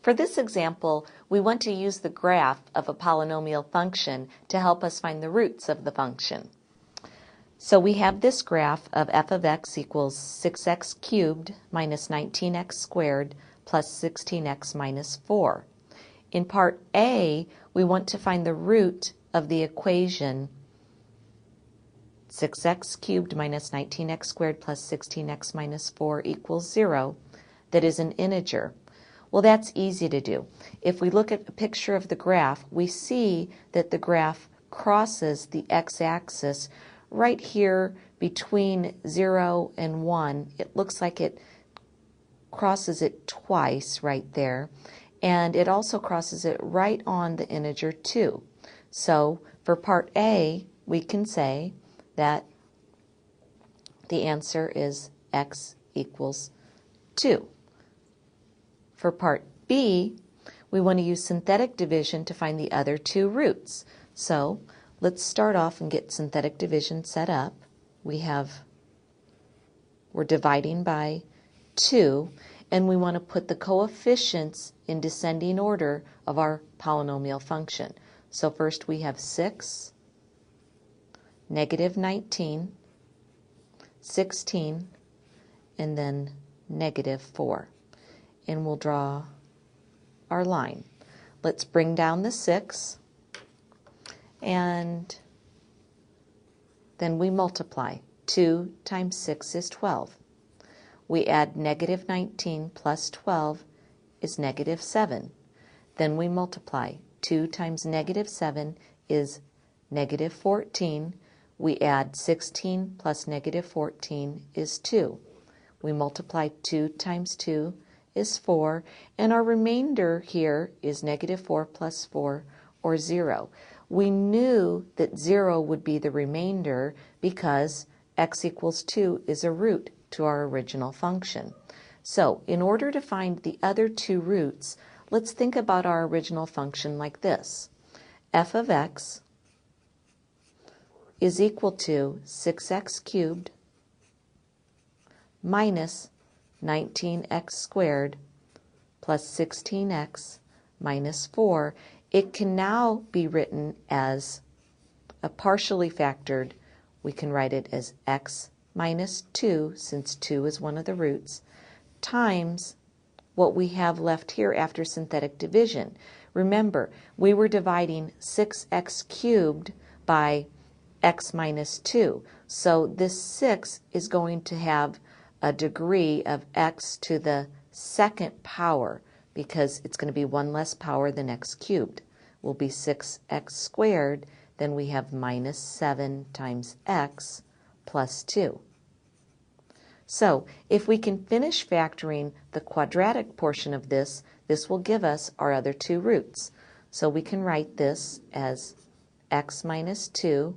For this example, we want to use the graph of a polynomial function to help us find the roots of the function. So we have this graph of f of x equals 6x cubed minus 19x squared plus 16x minus 4. In part A, we want to find the root of the equation 6x cubed minus 19x squared plus 16x minus 4 equals 0, that is an integer. Well, that's easy to do. If we look at a picture of the graph, we see that the graph crosses the x-axis right here between 0 and 1. It looks like it crosses it twice right there, and it also crosses it right on the integer 2. So for part A, we can say that the answer is x equals 2. For part B, we want to use synthetic division to find the other two roots. So let's start off and get synthetic division set up. We're dividing by 2, and we want to put the coefficients in descending order of our polynomial function. So first we have 6, negative 19, 16, and then negative 4. And we'll draw our line. Let's bring down the 6, and then we multiply. 2 times 6 is 12. We add negative 19 plus 12 is negative 7. Then we multiply. 2 times negative 7 is negative 14. We add 16 plus negative 14 is 2. We multiply 2 times 2 is 4, and our remainder here is negative 4 plus 4, or 0. We knew that 0 would be the remainder because x equals 2 is a root to our original function. So in order to find the other two roots, let's think about our original function like this. F of x is equal to 6x cubed minus 19x squared plus 16x minus 4. It can now be written as a partially factored. We can write it as x minus 2, since 2 is one of the roots, times what we have left here after synthetic division. Remember, we were dividing 6x cubed by x minus 2. So this 6 is going to have a degree of x to the second power, because it's going to be one less power than x cubed. Will be 6x squared. Then we have minus 7 times x plus 2. So if we can finish factoring the quadratic portion of this, this will give us our other two roots. So we can write this as x minus 2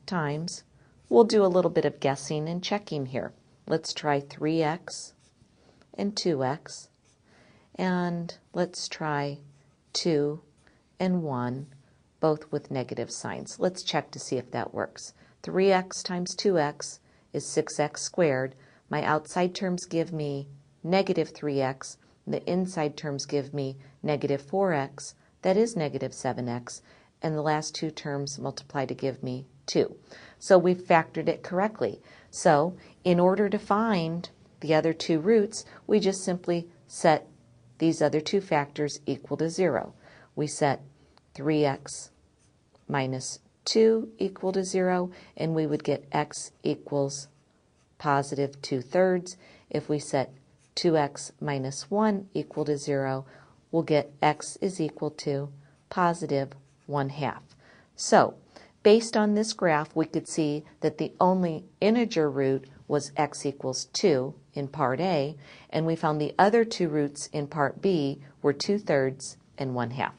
times, we'll do a little bit of guessing and checking here. Let's try 3x and 2x, and let's try 2 and 1, both with negative signs. Let's check to see if that works. 3x times 2x is 6x squared. My outside terms give me negative 3x. The inside terms give me negative 4x. That is negative 7x. And the last two terms multiply to give me 2. So we've factored it correctly. So in order to find the other two roots, we just simply set these other two factors equal to 0. We set 3x minus 2 equal to 0, and we would get x equals positive 2/3. If we set 2x minus 1 equal to 0, we'll get x is equal to positive 1/2. So based on this graph, we could see that the only integer root was x equals 2 in part A, and we found the other two roots in part B were 2/3 and 1/2.